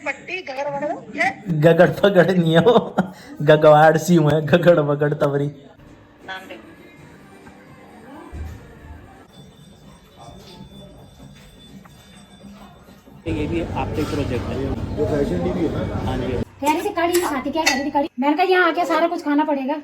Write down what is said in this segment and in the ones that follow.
पट्टी गगड़ वगड़ ये गगड़ पगड़ नहीं है वो, गगवाड़ सी हूँ है, गगड़ पगड़ तवरी। नाम दे। ये भी आपका प्रोजेक्ट है, जो फैशन टीवी है ना। हाँ जी। यार इसे कड़ी नहीं खाती, क्या करी थी कड़ी, मैंने कहा यहाँ आके सारा कुछ खाना पड़ेगा।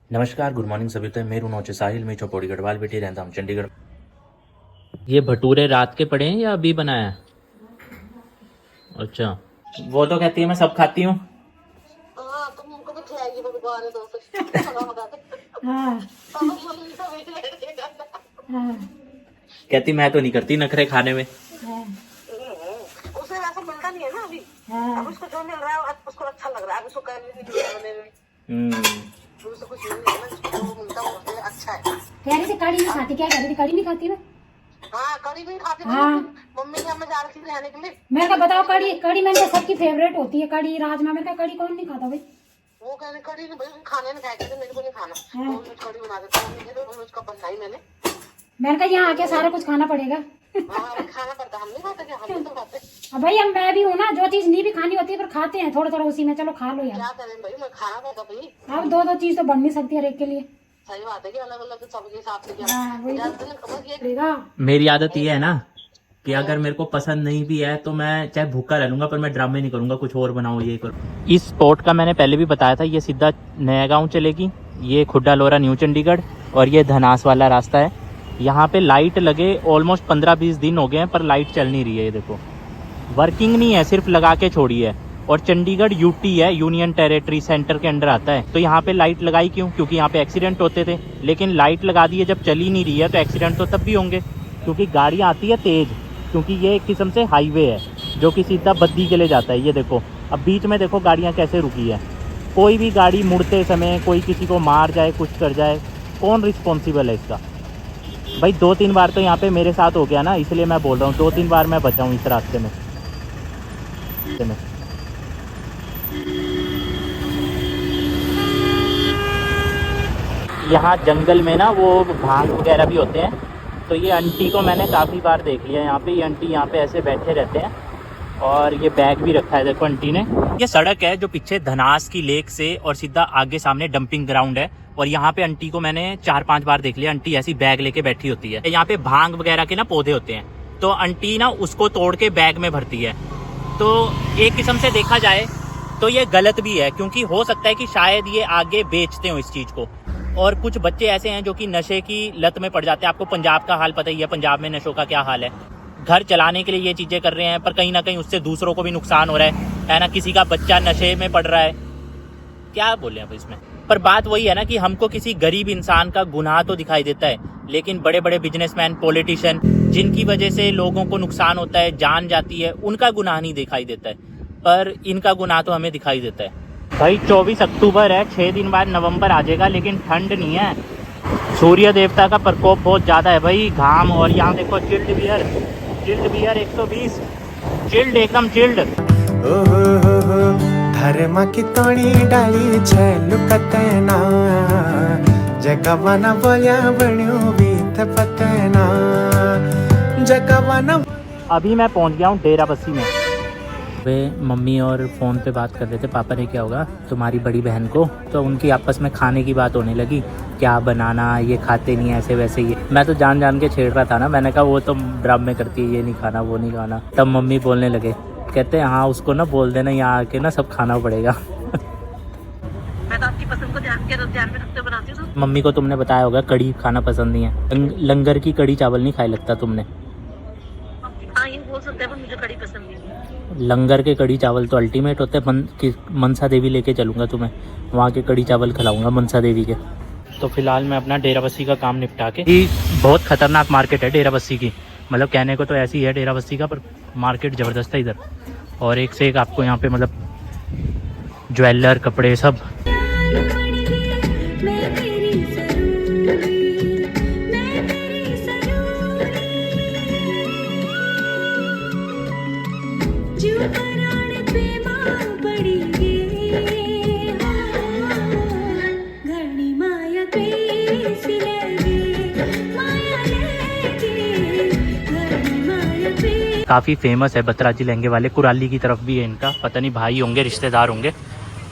नमस्कार, गुड मॉर्निंग सभी। तो मेरू नौचे साहिल में चौपौड़ी गढ़वाल बेटी रहता हूँ चंडीगढ़। ये भटूरे रात के पड़े हैं या अभी बनाया? अच्छा, वो तो कहती है मैं सब खाती हूँ। तुम उनको भी खिलाएगी भगवान दोस्त। हाँ हाँ कहती मैं तो नहीं करती नखरे खाने में। हाँ उसे वैसा मिलता नहीं है ना अभी। हाँ। अब उसको जो मिल रहा है उसको अच्छा लग रहा है, अब उसको करने नहीं दिया मैंने। उसको कुछ नहीं है ना, जिसको जो मिलता है उससे अच्छा है। यार इसे कड़ी नहीं खाती, क्या करी थी कड़ी नहीं खाती ना। हाँ कड़ी भी खाती हूँ। हाँ। मम्मी के यहाँ मैं जा रही थी रहने के लिए। मैंने कहा बताओ, कड़ी कड़ी मैंने कहा सबकी फेवरेट होती है, कड़ी राजमा। मैंने कहा कड़ी कौन नहीं खाता भाई। वो कहने कड़ी नहीं भाई खाने नहीं खाएगी तो मेरे को नहीं खाना। हाँ। तो कड़ी बना देता हूँ मम्मी के, तो उसका बनाई मैंने कहा यहाँ आके सारा कुछ खाना पड़ेगा। हाँ खाना पड़ता, हम नहीं खाते क्या? हम तो खाते। अब भाई हम मैं भी हूँ ना, जो चीज नहीं भी खानी होती है पर खाते हैं थोड़ा थोड़ा उसी में, चलो खा लो यार। क्या करें भाई, मैं खाना पड़ता भाई। अब दो चीज तो बन नहीं सकती हर एक के लिए। सही बात है कि अलग अलग सबके हिसाब से क्या। हाँ, वही तो। ज्यादातर खबर ये पड़ेगा। मेरी आदत ये है ना कि अगर मेरे को पसंद नहीं भी है तो मैं चाहे भूखा रह लूंगा, पर मैं ड्रामे नहीं करूंगा कुछ और बनाओ ये करो। इस स्पॉट का मैंने पहले भी बताया था, ये सीधा नया गांव चलेगी, ये खुड्डा लोरा न्यू चंडीगढ़, और ये धनास वाला रास्ता है। यहाँ पे लाइट लगे ऑलमोस्ट 15-20 दिन हो गए हैं, पर लाइट चल नहीं रही है। ये देखो वर्किंग नहीं है, सिर्फ लगा के छोड़ी है। और चंडीगढ़ यूटी है, यूनियन टेरिटरी सेंटर के अंडर आता है। तो यहाँ पे लाइट लगाई क्यों? क्योंकि यहाँ पे एक्सीडेंट होते थे, लेकिन लाइट लगा दी है जब चली नहीं रही है तो एक्सीडेंट तो तब भी होंगे, क्योंकि गाड़ियाँ आती है तेज, क्योंकि ये एक किस्म से हाईवे है जो कि सीधा बद्दी के लिए जाता है। ये देखो अब बीच में देखो गाड़ियाँ कैसे रुकी है। कोई भी गाड़ी मुड़ते समय कोई किसी को मार जाए कुछ कर जाए, कौन रिस्पॉन्सिबल है इसका? भाई 2-3 बार तो यहाँ पे मेरे साथ हो गया ना, इसलिए मैं बोल रहा हूँ 2-3 बार मैं बचा हूँ इस रास्ते में। यहाँ जंगल में ना वो भांग वगैरह भी होते हैं, तो ये आंटी को मैंने काफ़ी बार देख लिया यहाँ पे। ये आंटी यहाँ पे ऐसे बैठे रहते हैं और ये बैग भी रखा है, देखो आंटी ने। ये सड़क है जो पीछे धनास की लेक से और सीधा आगे सामने डंपिंग ग्राउंड है, और यहाँ पे आंटी को मैंने 4-5 बार देख लिया। आंटी ऐसी बैग लेके बैठी होती है। यहाँ पे भांग वगैरह के ना पौधे होते हैं, तो आंटी ना उसको तोड़ के बैग में भरती है। तो एक किस्म से देखा जाए तो ये गलत भी है, क्योंकि हो सकता है कि शायद ये आगे बेचते हो इस चीज़ को। और कुछ बच्चे ऐसे हैं जो कि नशे की लत में पड़ जाते हैं। आपको पंजाब का हाल पता ही है, पंजाब में नशों का क्या हाल है। घर चलाने के लिए ये चीज़ें कर रहे हैं, पर कहीं ना कहीं उससे दूसरों को भी नुकसान हो रहा है ना। किसी का बच्चा नशे में पड़ रहा है, क्या बोले अब इसमें। पर बात वही है ना कि हमको किसी गरीब इंसान का गुनाह तो दिखाई देता है, लेकिन बड़े बड़े बिजनेसमैन, पॉलिटिशियन, जिनकी वजह से लोगों को नुकसान होता है, जान जाती है, उनका गुनाह नहीं दिखाई देता है, पर इनका गुनाह तो हमें दिखाई देता है। भाई 24 अक्टूबर है, 6 दिन बाद नवंबर आ जाएगा, लेकिन ठंड नहीं है। सूर्य देवता का प्रकोप बहुत ज़्यादा है भाई, घाम। और यहाँ देखो चिल्ड बियर 120, चिल्ड, एकदम चिल्ड। धर्म की तोड़ी डाली लुकतना जगवाना बोलिया बण्यो बीत पतना जगवाना। अभी मैं पहुंच गया हूँ डेरा बस्सी में। वे मम्मी और फ़ोन पे बात कर रहे थे, पापा ने क्या होगा तुम्हारी बड़ी बहन को, तो उनकी आपस में खाने की बात होने लगी, क्या बनाना, ये खाते नहीं ऐसे वैसे। ये मैं तो जान जान के छेड़ रहा था ना, मैंने कहा वो तो ड्रामे करती है, ये नहीं खाना वो नहीं खाना। तब मम्मी बोलने लगे, कहते हैं हाँ उसको ना बोल देना यहाँ आके ना सब खाना पड़ेगा। मैं तो आपकी पसंद को ध्यान में रखते बनाती हूँ। मम्मी को तुमने बताया होगा कड़ी खाना पसंद नहीं है, लंगर की कड़ी चावल नहीं खाए लगता तुमने। हाँ ये बोल सकते हैं, पर मुझे कड़ी पसंद नहीं है। लंगर के कड़ी चावल तो अल्टीमेट होते हैं। मनसा देवी लेके चलूँगा तुम्हें, वहाँ के कड़ी चावल खिलाऊँगा मनसा देवी के। तो फिलहाल मैं अपना डेराबस्सी का काम निपटा के, बहुत खतरनाक मार्केट है डेराबस्सी की, मतलब कहने को तो ऐसी है डेराबस्सी का, पर मार्केट ज़बरदस्त है इधर। और एक से एक आपको यहाँ पे मतलब ज्वेलर, कपड़े सब। काफ़ी फेमस है बतराजी लहंगे वाले, कुराली की तरफ भी है इनका, पता नहीं भाई होंगे रिश्तेदार होंगे,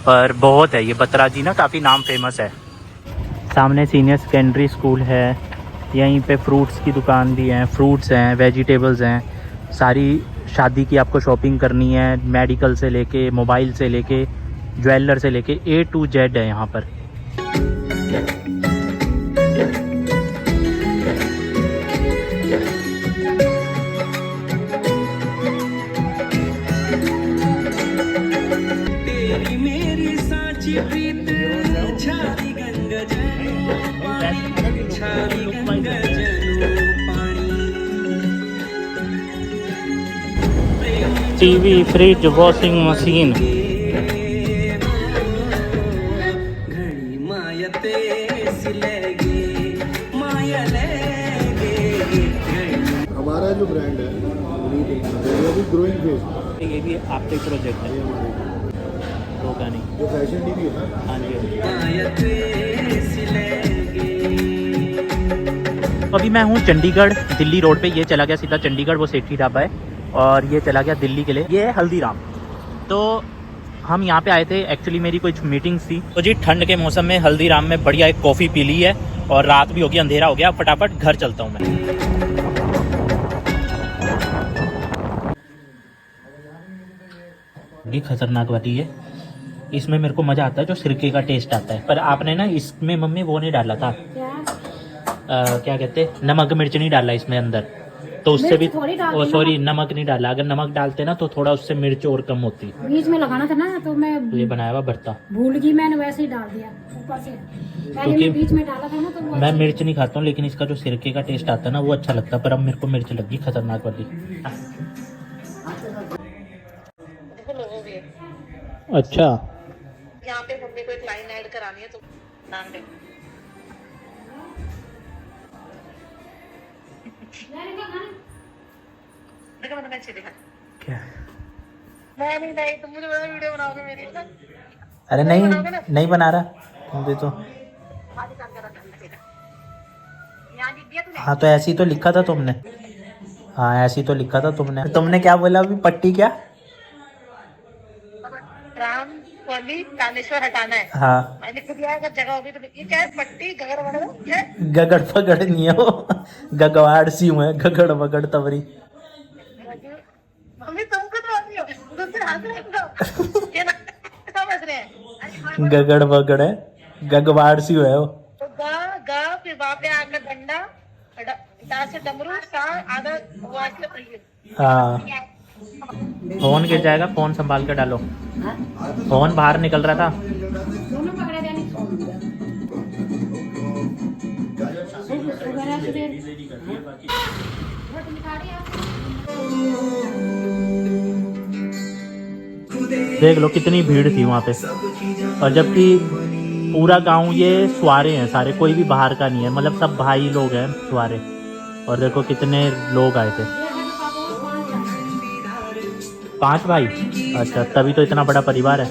पर बहुत है ये बतराजी ना, काफ़ी नाम फेमस है। सामने सीनियर सेकेंडरी स्कूल है, यहीं पे फ्रूट्स की दुकान भी है, फ्रूट्स हैं, वेजिटेबल्स हैं, सारी शादी की आपको शॉपिंग करनी है, मेडिकल से लेके मोबाइल से लेके ज्वेलर से लेके A to Z है यहाँ पर। टीवी, फ्रिज, वॉशिंग मशीन, हमारा जो ब्रांड है वो भी ग्रोइंग फेज, ये भी आपके प्रोजेक्ट है, होगा नहीं जो फैशन टीवी है ना। हाँ जी। अभी मैं हूँ चंडीगढ़ दिल्ली रोड पे, ये चला गया सीधा चंडीगढ़, वो सेठी ढाबा है, और ये चला गया दिल्ली के लिए, ये है हल्दीराम। तो हम यहाँ पे आए थे, एक्चुअली मेरी कुछ मीटिंग्स थी, तो जी ठंड के मौसम में हल्दीराम में बढ़िया एक कॉफ़ी पी ली है, और रात भी हो गई, अंधेरा हो गया, फटाफट घर चलता हूँ मैं। ये खतरनाक वाली है, इसमें मेरे को मज़ा आता है जो सिरके का टेस्ट आता है, पर आपने ना इसमें मम्मी वो नहीं डाला था, क्या कहते, नमक मिर्च नहीं डाला इसमें अंदर, तो उससे भी, ओ सॉरी नमक नहीं डाला, अगर नमक डालते ना तो थोड़ा उससे मिर्च और कम होती। बीच में लगाना था ना, तो मैं तो ये बनाया हुआ भरता भूल गई, मैंने वैसे ही डाल दिया ऊपर से, पहले मैं बीच में डाला था ना, तो वो मैं मिर्च नहीं खाता हूँ, लेकिन इसका जो सिरके का टेस्ट आता है ना वो अच्छा लगता है, पर अब मेरे को मिर्च लगी खतरनाक वाली। देखो लोगो भी है अच्छा, यहाँ पे, मम्मी को एक लाइन ऐड करानी है तो नाम दे। देखो मैंने अच्छी दिखा, क्या? नहीं तुम मुझे बड़ा वीडियो बनाओगे मेरी ना, अरे नहीं बना रहा मुझे तो। आधी काम करा था यहाँ लिख दिया तूने। हाँ तो ऐसे ही तो लिखा था तुमने, हाँ ऐसे ही तो लिखा था तुमने क्या बोला अभी, पट्टी क्या? राम वाली कालेश्वर हटाना है। हाँ मैंने लिख दिया, अगर जगह होगी तो ये क्या है, पट्टी गगर वगैरह क्या है? गगड़ पगड़ नहीं है वो, गगवाड़ सी हूँ है, गगड़ वगड़ तवरी। मम्मी तुमको तो आती हो, दूसरे हाथ में दो, ये ना समझ रहे हैं। गगड़ वगड़ है, गगवाड़ सी है वो। तो गा फिर वहाँ पे आकर डंडा, डा से डमरू, सा आधा हाँ, फोन गिर जाएगा, फोन संभाल कर डालो, फोन बाहर निकल रहा था। दोनों पकड़े देने देख लो कितनी भीड़ थी वहाँ पे, और जबकि पूरा गांव ये सुवारे हैं सारे, कोई भी बाहर का नहीं है, मतलब सब भाई लोग हैं सुवारे, और देखो कितने लोग आए थे, 5 भाई। अच्छा, तभी तो इतना बड़ा परिवार है।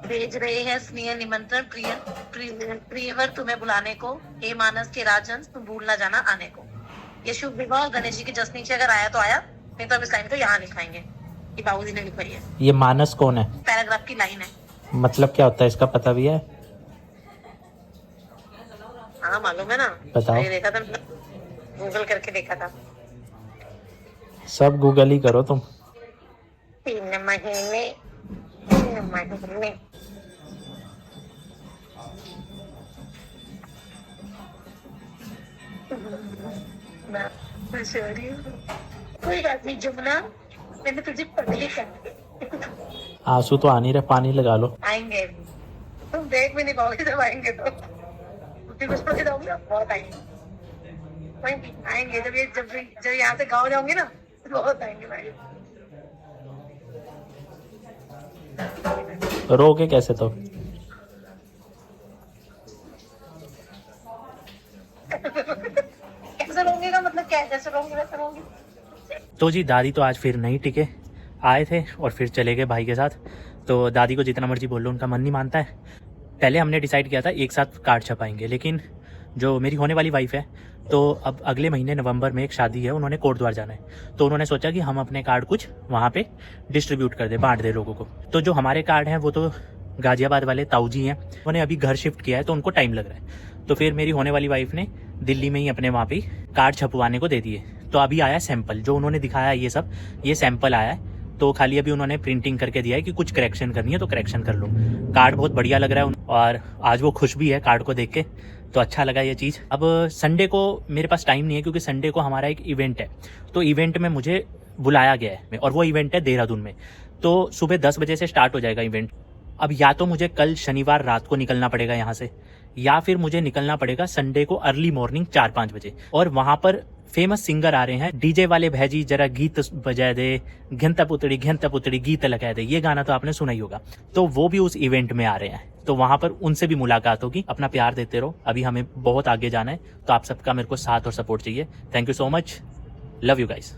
भेज रहे हैं स्नेह निमंत्रण प्रियवर तुम्हें बुलाने को, हे मानस के राजन तुम भूल ना जाना आने को। ये शुभ विवाह और गणेश जी की जश्न नीचे अगर आया तो आया, नहीं तो अब इस लाइन को यहाँ लिखाएंगे, ये बाबूजी ने लिखवाई है। ये मानस कौन है? पैराग्राफ की लाइन है। मतलब क्या होता है इसका पता भी है? हाँ मालूम है ना, बताओ। ये देखा था, गूगल करके देखा था। सब गूगल ही करो तुम। 3 महीने कोई बात नहीं जमुना, मैंने तुझे पढ़ी कर। आंसू तो आ नहीं रहे, पानी लगा लो। आएंगे, तुम देख भी नहीं पाओगे जब आएंगे तो, कुछ पढ़ के जाओगे ना, बहुत आएंगे, आएंगे जब यहाँ से गाँव जाओगे ना, बहुत आएंगे भाई। रोके कैसे तो? कैसे रोंगे का मतलब क्या है, जैसे रोंगे वैसे रोंगे। तो जी दादी तो आज फिर नहीं टिके, आए थे और फिर चले गए भाई के साथ। तो दादी को जितना मर्जी बोल लो उनका मन नहीं मानता है। पहले हमने डिसाइड किया था एक साथ कार्ड छपाएंगे, लेकिन जो मेरी होने वाली वाइफ है, तो अब अगले महीने नवंबर में एक शादी है, उन्होंने कोटद्वार जाना है, तो उन्होंने सोचा कि हम अपने कार्ड कुछ वहाँ पे डिस्ट्रीब्यूट कर दे, बांट दे लोगों को। तो जो हमारे कार्ड हैं वो तो गाजियाबाद वाले ताऊ जी हैं, उन्होंने अभी घर शिफ्ट किया है तो उनको टाइम लग रहा है, तो फिर मेरी होने वाली वाइफ ने दिल्ली में ही अपने वहाँ पे कार्ड छपवाने को दे दिए। तो अभी आया सैंपल, जो उन्होंने दिखाया ये सैंपल आया है, तो खाली अभी उन्होंने प्रिंटिंग करके दिया है कि कुछ करेक्शन करनी है तो करेक्शन कर लो। कार्ड बहुत बढ़िया लग रहा है और आज वो खुश भी है कार्ड को देख के, तो अच्छा लगा ये चीज़। अब संडे को मेरे पास टाइम नहीं है क्योंकि संडे को हमारा एक इवेंट है, तो इवेंट में मुझे बुलाया गया है और वो इवेंट है देहरादून में, तो सुबह 10 बजे से स्टार्ट हो जाएगा इवेंट। अब या तो मुझे कल शनिवार रात को निकलना पड़ेगा यहाँ से, या फिर मुझे निकलना पड़ेगा संडे को अर्ली मॉर्निंग 4-5 बजे। और वहाँ पर फेमस सिंगर आ रहे हैं, डीजे वाले भैजी जरा गीत बजा दे, घंटा पुतड़ी गीत लगा दे, ये गाना तो आपने सुना ही होगा, तो वो भी उस इवेंट में आ रहे हैं, तो वहां पर उनसे भी मुलाकात होगी। अपना प्यार देते रहो, अभी हमें बहुत आगे जाना है, तो आप सबका मेरे को साथ और सपोर्ट चाहिए। Thank you so much, love you guys.